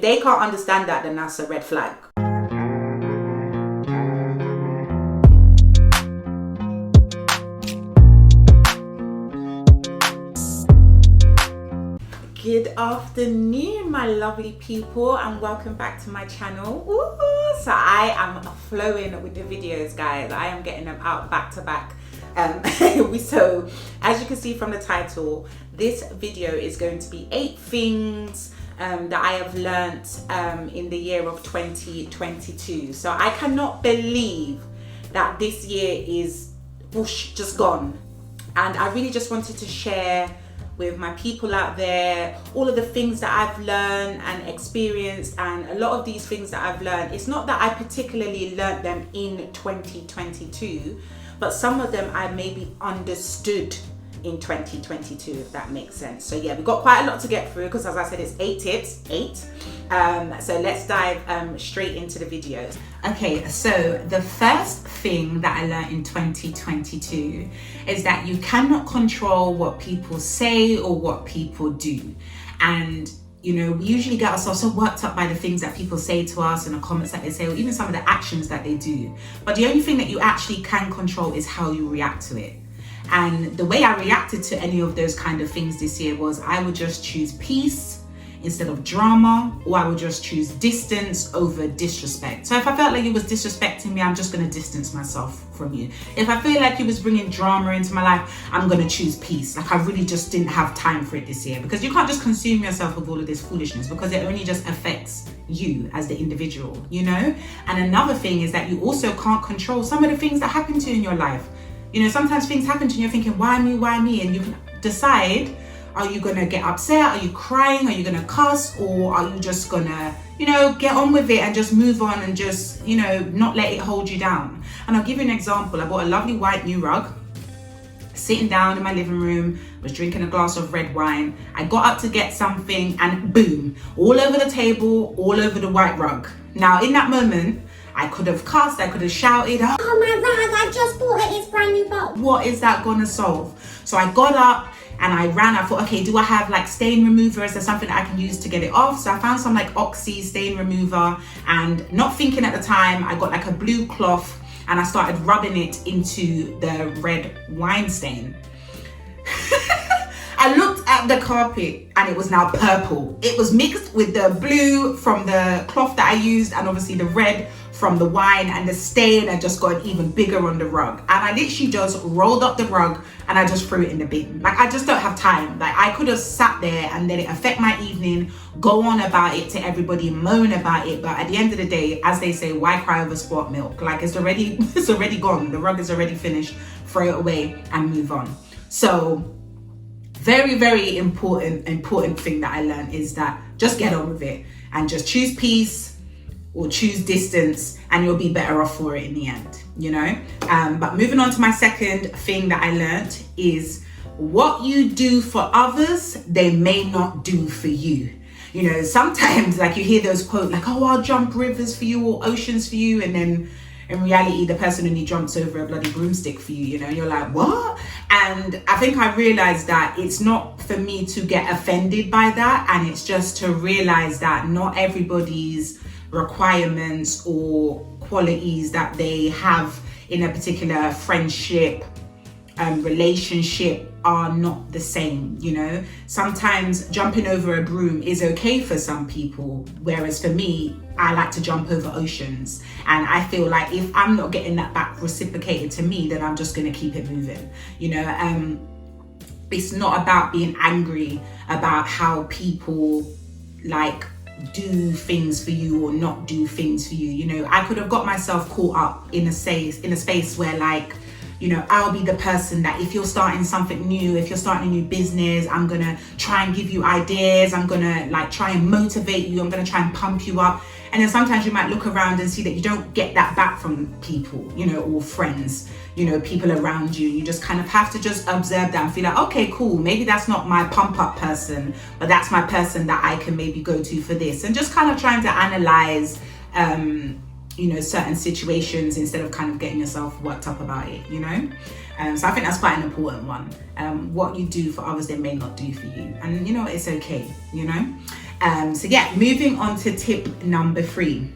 they can't understand that, then that's a red flag. Good afternoon, my lovely people, and welcome back to my channel. Ooh, so I am flowing with the videos, guys. I am getting them out back to back. So as you can see from the title, this video is going to be 8 things that I have learnt in the year of 2022. So I cannot believe that this year is whoosh, just gone, and I really just wanted to share with my people out there all of the things that I've learned and experienced. And a lot of these things that I've learned, it's not that I particularly learned them in 2022, but some of them I maybe understood in 2022, if that makes sense. So yeah, we've got quite a lot to get through because, as I said, it's 8 tips, 8. So let's dive straight into the videos. Okay, so the first thing that I learned in 2022 is that you cannot control what people say or what people do. And you know, we usually get ourselves so worked up by the things that people say to us and the comments that they say, or even some of the actions that they do. But the only thing that you actually can control is how you react to it. And the way I reacted to any of those kind of things this year was I would just choose peace instead of drama, or I would just choose distance over disrespect. So if I felt like you was disrespecting me, I'm just going to distance myself from you. If I feel like you was bringing drama into my life, I'm going to choose peace. Like, I really just didn't have time for it this year, because you can't just consume yourself with all of this foolishness, because it only just affects you as the individual, you know? And another thing is that you also can't control some of the things that happen to you in your life. You know, sometimes things happen to you and you're thinking, why me, why me? And you can decide, are you going to get upset? Are you crying? Are you going to cuss? Or are you just going to, you know, get on with it and just move on and just, you know, not let it hold you down? And I'll give you an example. I bought a lovely white new rug, sitting down in my living room, was drinking a glass of red wine. I got up to get something and boom, all over the table, all over the white rug. Now, in that moment, I could have cussed, I could have shouted, oh my rug, I just bought it, it's brand new box. What is that gonna solve? So I got up and I ran. I thought, okay, do I have like stain remover? Is there something that I can use to get it off? So I found some like Oxy stain remover, and not thinking at the time, I got like a blue cloth and I started rubbing it into the red wine stain. I looked at the carpet and it was now purple. It was mixed with the blue from the cloth that I used and obviously the red from the wine, and the stain had just got even bigger on the rug. And I literally just rolled up the rug and I just threw it in the bin. Like, I just don't have time. Like, I could have sat there and let it affect my evening, go on about it to everybody, moan about it. But at the end of the day, as they say, why cry over sport milk? Like, it's already gone. The rug is already finished. Throw it away and move on. So very, very important thing that I learned is that just get on with it and just choose peace or choose distance, and you'll be better off for it in the end, you know? But moving on to my second thing that I learned is what you do for others, they may not do for you. You know, sometimes like you hear those quotes like, oh, I'll jump rivers for you or oceans for you, and then in reality, the person only jumps over a bloody broomstick for you, you know? You're like, what? And I think I realized that it's not for me to get offended by that, and it's just to realize that not everybody's requirements or qualities that they have in a particular friendship, relationship are not the same, you know? Sometimes jumping over a broom is okay for some people, whereas for me, I like to jump over oceans. And I feel like if I'm not getting that back reciprocated to me, then I'm just gonna keep it moving, you know? It's not about being angry about how people like do things for you or not do things for you. You know, I could have got myself caught up in a space where, like, you know, I'll be the person that if you're starting something new, if you're starting a new business, I'm gonna try and give you ideas, I'm gonna like try and motivate you, I'm gonna try and pump you up. And then sometimes you might look around and see that you don't get that back from people, you know, or friends, you know, people around you. You just kind of have to just observe that and feel like, okay, cool, maybe that's not my pump up person, but that's my person that I can maybe go to for this. And just kind of trying to analyze, you know, certain situations instead of kind of getting yourself worked up about it, you know? So I think that's quite an important one. What you do for others, they may not do for you. And, you know, it's okay, you know? So yeah, moving on to tip number 3.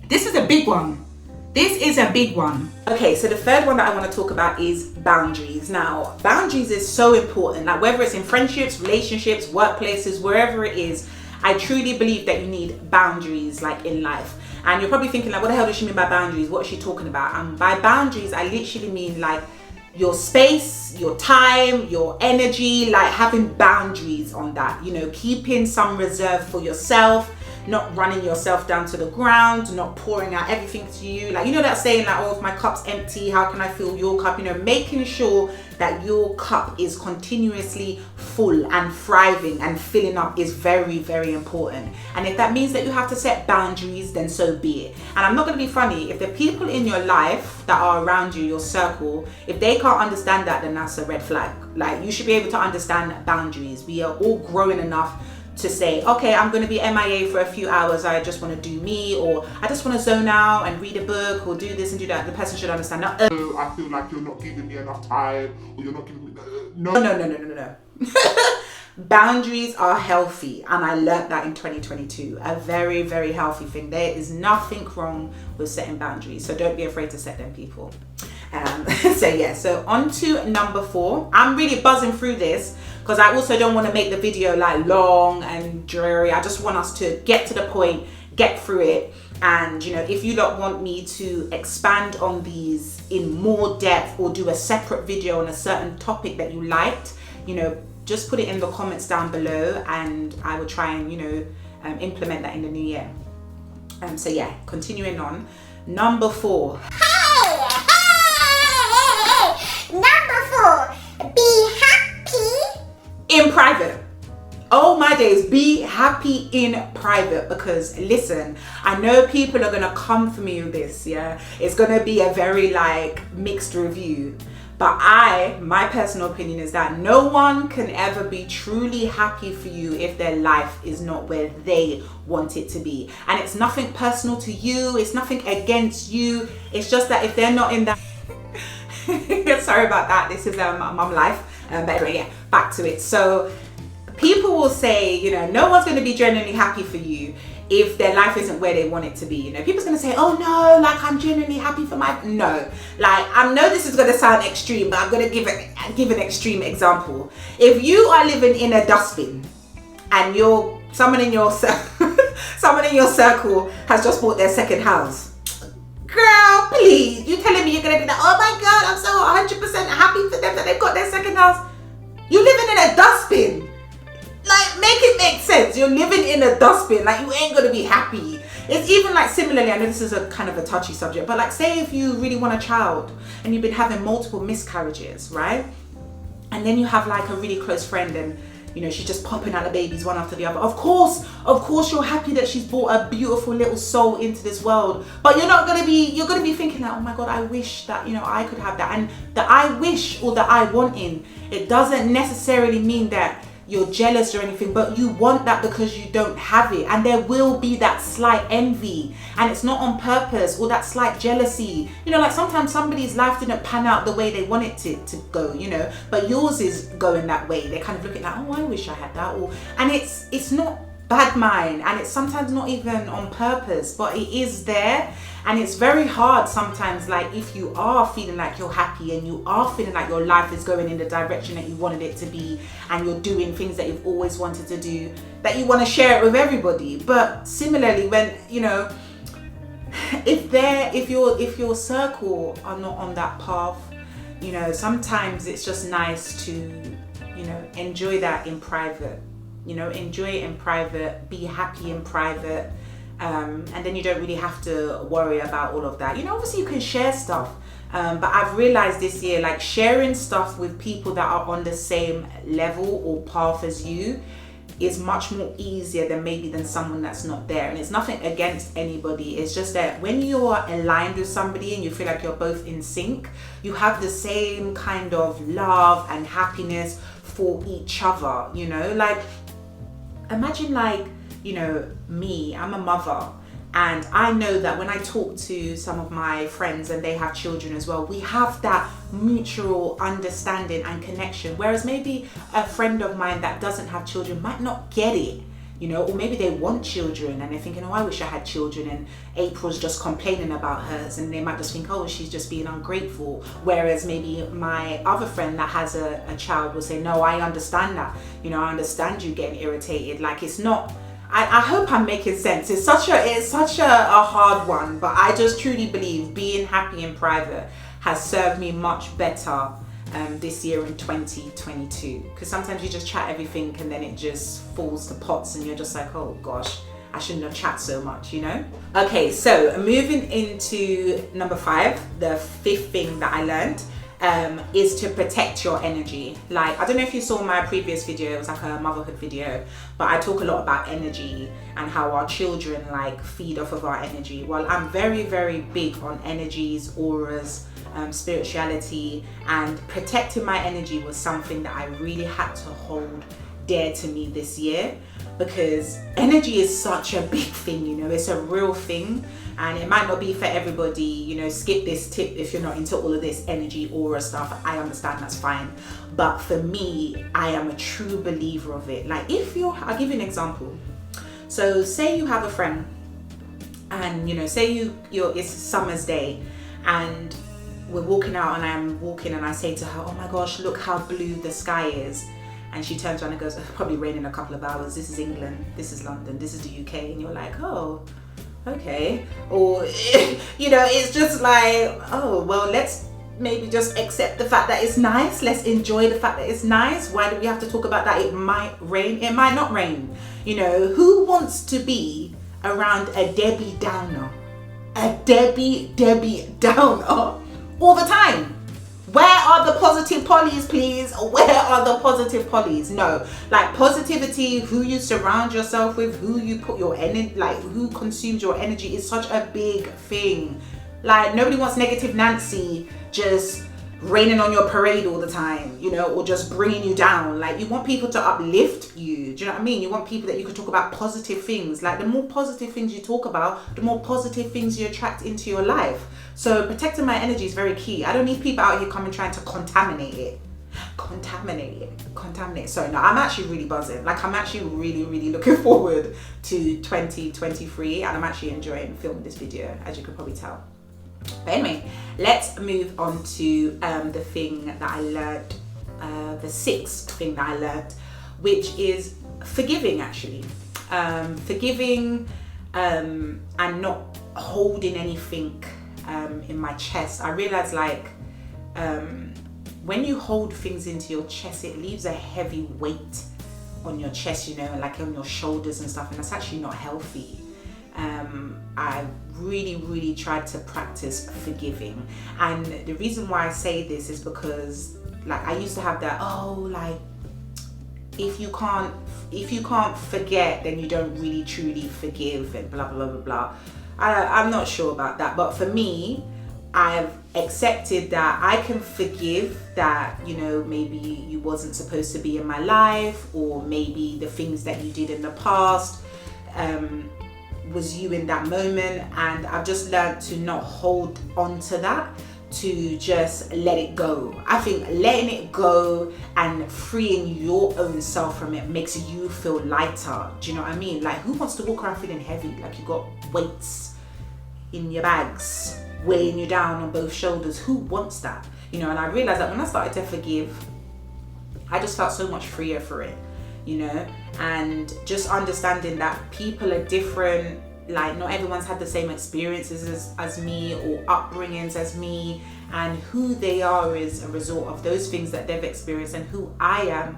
This is a big one. This is a big one. Okay, so the third one that I want to talk about is boundaries. Now, boundaries is so important. Like whether it's in friendships, relationships, workplaces, wherever it is, I truly believe that you need boundaries like in life. And you're probably thinking like, what the hell does she mean by boundaries? What is she talking about? And by boundaries, I literally mean like your space, your time, your energy, like having boundaries on that, you know, keeping some reserve for yourself, not running yourself down to the ground, not pouring out everything to you. Like, you know that saying like, oh, if my cup's empty, how can I fill your cup? You know, making sure that your cup is continuously full and thriving and filling up is very, very important. And if that means that you have to set boundaries, then so be it. And I'm not going to be funny, if the people in your life that are around you, your circle, if they can't understand that, then that's a red flag. Like, you should be able to understand boundaries. We are all growing enough to say, okay, I'm going to be MIA for a few hours. I just want to do me, or I just want to zone out and read a book or do this and do that. The person should understand. Now, I feel like you're not giving me enough time, or you're not giving me... No. Boundaries are healthy, and I learned that in 2022. A very, very healthy thing. There is nothing wrong with setting boundaries, so don't be afraid to set them, people. So on to number 4. I'm really buzzing through this because I also don't want to make the video like long and dreary. I just want us to get to the point, get through it. And you know, if you don't want me to expand on these in more depth or do a separate video on a certain topic that you liked, you know, just put it in the comments down below, and I will try and, you know, implement that in the new year. So yeah, continuing on. Number 4. Number 4, be happy in private. Oh my days, be happy in private, because listen, I know people are gonna come for me with this, yeah? It's gonna be a very like mixed review, but my personal opinion is that no one can ever be truly happy for you if their life is not where they want it to be. And it's nothing personal to you, it's nothing against you, it's just that if they're not in that sorry about that, this is mum life, but anyway, yeah, back to it. So people will say, you know, no one's going to be genuinely happy for you if their life isn't where they want it to be. You know, people's going to say, oh no, like I'm genuinely happy for my... No, like I know this is going to sound extreme, but I'm going to give an extreme example. If you are living in a dustbin and someone in your circle has just bought their second house, girl, please, you telling me you're going to be like, oh my God, I'm so 100% happy for them that they've got their second house? You're living in a dustbin. Like, make it make sense. You're living in a dustbin. Like, you ain't gonna be happy. It's even like similarly, I know this is a kind of a touchy subject, but like say if you really want a child and you've been having multiple miscarriages, right? And then you have like a really close friend and you know, she's just popping out the babies one after the other. Of course you're happy that she's brought a beautiful little soul into this world, but you're gonna be thinking that, oh my God, I wish that, you know, I could have that. And the I wish or the I want in, it doesn't necessarily mean that you're jealous or anything, but you want that because you don't have it. And there will be that slight envy, and it's not on purpose, or that slight jealousy. You know, like sometimes somebody's life didn't pan out the way they want it to go, you know, but yours is going that way. They're kind of looking like, oh, I wish I had that. And it's not bad mind, and it's sometimes not even on purpose, but it is there. And it's very hard sometimes, like if you are feeling like you're happy and you are feeling like your life is going in the direction that you wanted it to be, and you're doing things that you've always wanted to do, that you want to share it with everybody. But similarly, when, you know, if your circle are not on that path, you know, sometimes it's just nice to, you know, enjoy that in private. You know, enjoy it in private, be happy in private, and then you don't really have to worry about all of that. You know, obviously you can share stuff, but I've realized this year, like sharing stuff with people that are on the same level or path as you is much more easier than someone that's not there. And it's nothing against anybody, it's just that when you are aligned with somebody and you feel like you're both in sync, you have the same kind of love and happiness for each other. You know, like imagine, like, you know, me, I'm a mother, and I know that when I talk to some of my friends and they have children as well, we have that mutual understanding and connection, whereas maybe a friend of mine that doesn't have children might not get it. you know, or maybe they want children and they're thinking, oh, I wish I had children, and April's just complaining about hers, and they might just think, oh, she's just being ungrateful. Whereas maybe my other friend that has a child will say, no, I understand that, you know, I understand you getting irritated. Like, it's not, I hope I'm making sense. It's such a hard one, but I just truly believe being happy in private has served me much better this year in 2022, because sometimes you just chat everything and then it just falls to pots and you're just like, oh gosh, I shouldn't have chat so much, you know. Okay, so moving into number 5, the 5th thing that I learned is to protect your energy. Like, I don't know if you saw my previous video, it was like a motherhood video, but I talk a lot about energy and how our children like feed off of our energy. Well, I'm very, very big on energies, auras, spirituality, and protecting my energy was something that I really had to hold dear to me this year, because energy is such a big thing, you know, it's a real thing, and it might not be for everybody, you know. Skip this tip if you're not into all of this energy aura stuff. I understand, that's fine, but for me, I am a true believer of it. Like, I'll give you an example. So say you have a friend, and you know, say it's summer's day, and we're walking out, and I'm walking and I say to her, oh my gosh, look how blue the sky is. And she turns around and goes, it's probably rain in a couple of hours. This is England, this is London, this is the UK. And you're like, oh, okay. Or, you know, it's just like, oh, well, let's maybe just accept the fact that it's nice. Let's enjoy the fact that it's nice. Why do we have to talk about that? It might rain, it might not rain. You know, who wants to be around a Debbie Downer? A Debbie Downer all the time. Where are the positive pollies, please? Where are the positive pollies? No, like, positivity, who you surround yourself with, who you put your energy, like who consumes your energy, is such a big thing. Like, nobody wants negative Nancy just raining on your parade all the time, you know, or just bringing you down. Like, you want people to uplift you. Do you know what I mean? You want people that you can talk about positive things. Like, the more positive things you talk about, the more positive things you attract into your life. So protecting my energy is very key. I don't need people out here coming trying to contaminate it. So no, I'm actually really buzzing. Like, I'm actually really, really looking forward to 2023, and I'm actually enjoying filming this video, as you could probably tell. But anyway, let's move on to the thing that I learned, the 6th thing that I learned, which is forgiving, actually. Forgiving and not holding anything in my chest. I realized, like, when you hold things into your chest, it leaves a heavy weight on your chest, you know, like on your shoulders and stuff, and that's actually not healthy. I really tried to practice forgiving, and the reason why I say this is because, like, I used to have that, oh, like, if you can't forget, then you don't really truly forgive, and blah blah blah blah. I'm not sure about that, but for me, I've accepted that I can forgive that, you know, maybe you wasn't supposed to be in my life, or maybe the things that you did in the past was you in that moment, and I've just learned to not hold on to that, to just let it go. I think letting it go and freeing your own self from it makes you feel lighter. Do you know what I mean? Like, who wants to walk around feeling heavy, like you got weights in your bags weighing you down on both shoulders? Who wants that? You know, and I realized that when I started to forgive, I just felt so much freer for it, you know. And just understanding that people are different, like, not everyone's had the same experiences as me, or upbringings as me, and who they are is a result of those things that they've experienced, and who I am,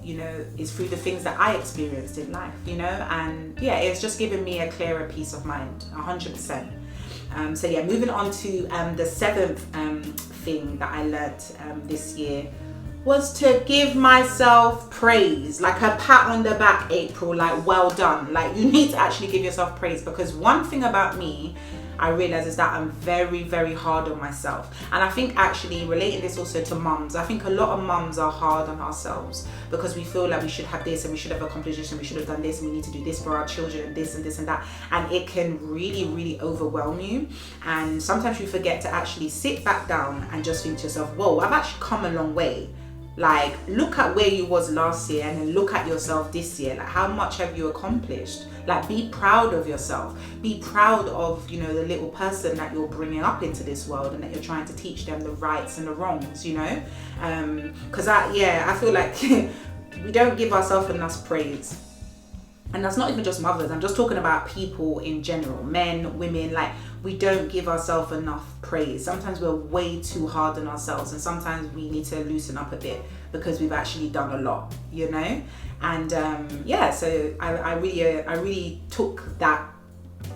you know, is through the things that I experienced in life, you know. And yeah, it's just given me a clearer peace of mind, 100%. So yeah, moving on to the 7th thing that I learned this year was to give myself praise, like a pat on the back, April, like, well done. Like, you need to actually give yourself praise, because one thing about me, I realize, is that I'm very hard on myself. And I think, actually, relating this also to mums, I think a lot of mums are hard on ourselves because we feel like we should have this, and we should have accomplished this, and we should have done this, and we need to do this for our children, and this and this and that. And it can really overwhelm you. And sometimes you forget to actually sit back down and just think to yourself, whoa, I've actually come a long way. Like, look at where you was last year and then look at yourself this year. Like, how much have you accomplished? Like, be proud of yourself. Be proud of, you know, the little person that you're bringing up into this world and that you're trying to teach them the rights and the wrongs, you know? Because I feel like we don't give ourselves enough praise. And that's not even just mothers. I'm just talking about people in general, men, women. Like, we don't give ourselves enough praise. Sometimes we're way too hard on ourselves, and sometimes we need to loosen up a bit because we've actually done a lot, you know. And so I really took that,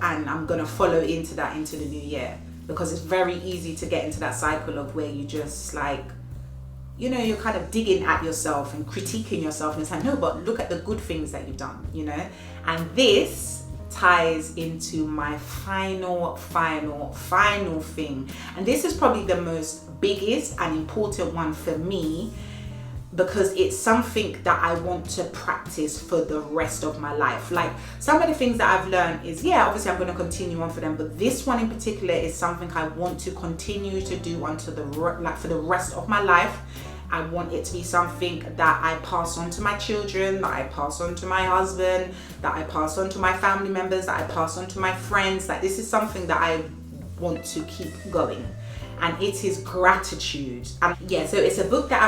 and I'm gonna follow into that into the new year, because it's very easy to get into that cycle of where you just like, you know, you're kind of digging at yourself and critiquing yourself and saying, no, but look at the good things that you've done, you know. And this ties into my final thing. And this is probably the most biggest and important one for me, because it's something that I want to practice for the rest of my life. Like, some of the things that I've learned is, obviously I'm going to continue on for them, but this one in particular is something I want to continue to do for the rest of my life. I want it to be something that I pass on to my children, that I pass on to my husband, that I pass on to my family members, that I pass on to my friends. Like, this is something that I want to keep going. And it is gratitude. And so it's a book that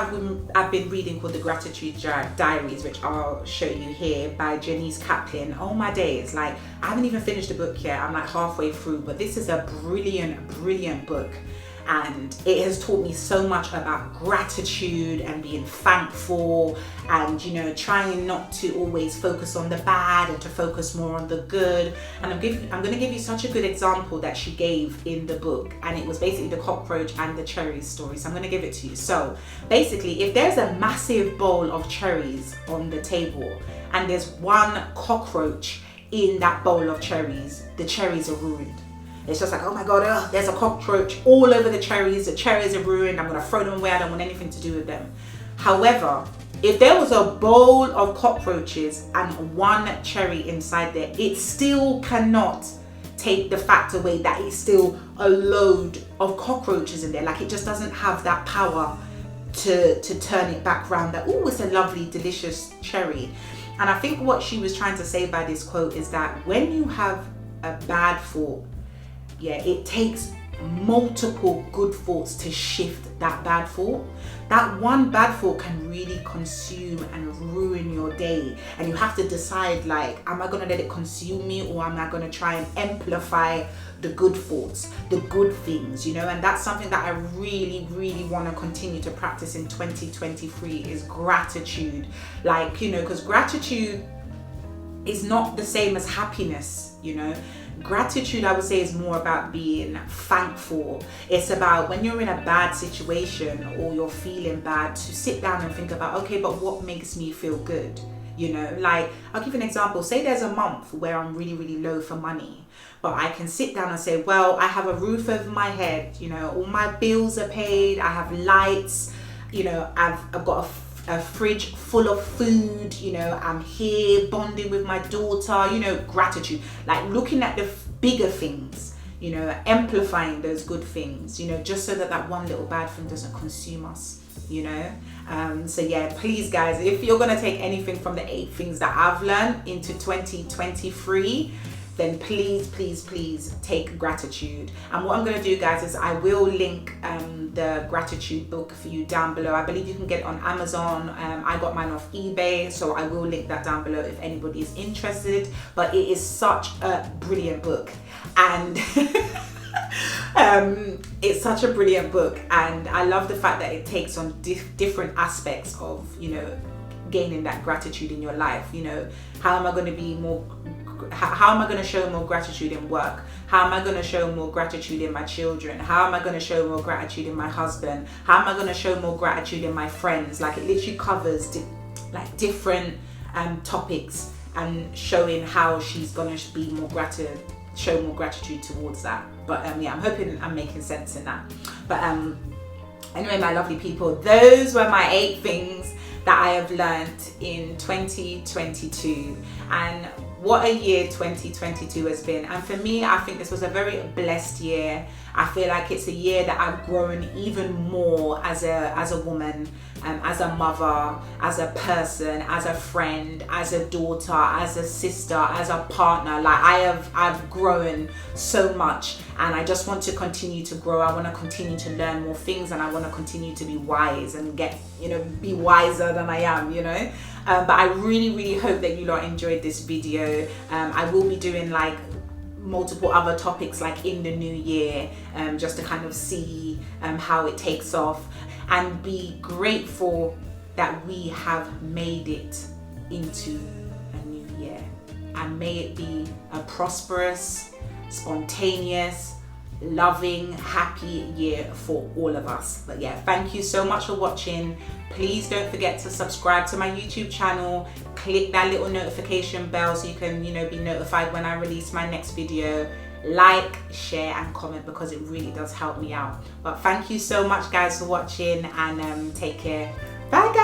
I've been reading called The Gratitude Diaries, which I'll show you here, by Janice Kaplan. Oh my days, like, I haven't even finished the book yet. I'm like halfway through, but this is a brilliant book. And it has taught me so much about gratitude and being thankful, and, you know, trying not to always focus on the bad and to focus more on the good. And I'm going to give you such a good example that she gave in the book, and it was basically the cockroach and the cherries story. So I'm going to give it to you. So basically, if there's a massive bowl of cherries on the table and there's one cockroach in that bowl of cherries, the cherries are ruined. It's just like, oh my God, there's a cockroach all over the cherries are ruined, I'm gonna throw them away, I don't want anything to do with them. However, if there was a bowl of cockroaches and one cherry inside there, it still cannot take the fact away that it's still a load of cockroaches in there. Like, it just doesn't have that power to turn it back round that, oh, it's a lovely, delicious cherry. And I think what she was trying to say by this quote is that when you have a bad thought, it takes multiple good thoughts to shift that bad thought. That one bad thought can really consume and ruin your day. And you have to decide, like, am I going to let it consume me, or am I going to try and amplify the good thoughts, the good things, you know? And that's something that I really want to continue to practice in 2023 is gratitude. Like, you know, because gratitude is not the same as happiness, you know? Gratitude, I would say, is more about being thankful. It's about when you're in a bad situation or you're feeling bad, to sit down and think about, okay, but what makes me feel good? You know, like, I'll give you an example. Say there's a month where I'm really low for money, but I can sit down and say, well, I have a roof over my head, you know, all my bills are paid, I have lights, you know, I've got a fridge full of food, you know, I'm here bonding with my daughter, you know, gratitude. Like, looking at the bigger things, you know, amplifying those good things, you know, just so that that one little bad thing doesn't consume us, you know. So please guys, if you're gonna take anything from the 8 things that I've learned into 2023, then please take gratitude. And what I'm going to do, guys, is I will link the gratitude book for you down below. I believe you can get it on Amazon. I got mine off eBay, so I will link that down below if anybody is interested. But it is such a brilliant book, and it's such a brilliant book, and I love the fact that it takes on different aspects of, you know, gaining that gratitude in your life. You know, how am I going to show more gratitude in work? How am I going to show more gratitude in my children? How am I going to show more gratitude in my husband? How am I going to show more gratitude in my friends? Like, it literally covers different topics, and showing how she's going to be show more gratitude towards that. But I'm hoping I'm making sense in that. But anyway, my lovely people, those were my 8 things that I have learned in 2022. And what a year 2022 has been. And for me, I think this was a very blessed year. I feel like it's a year that I've grown even more as a woman, as a mother, as a person, as a friend, as a daughter, as a sister, as a partner. Like I've grown so much, and I just want to continue to grow. I want to continue to learn more things, and I want to continue to be wise and get, be wiser than I am, But I really hope that you lot enjoyed this video. I will be doing like multiple other topics like in the new year, just to kind of see how it takes off, and be grateful that we have made it into a new year, and may it be a prosperous, spontaneous, loving, happy year for all of us. But yeah, thank you so much for watching. Please don't forget to subscribe to my YouTube channel, click that little notification bell so you can be notified when I release my next video. Like, share and comment, because it really does help me out. But thank you so much guys for watching, and take care. Bye guys.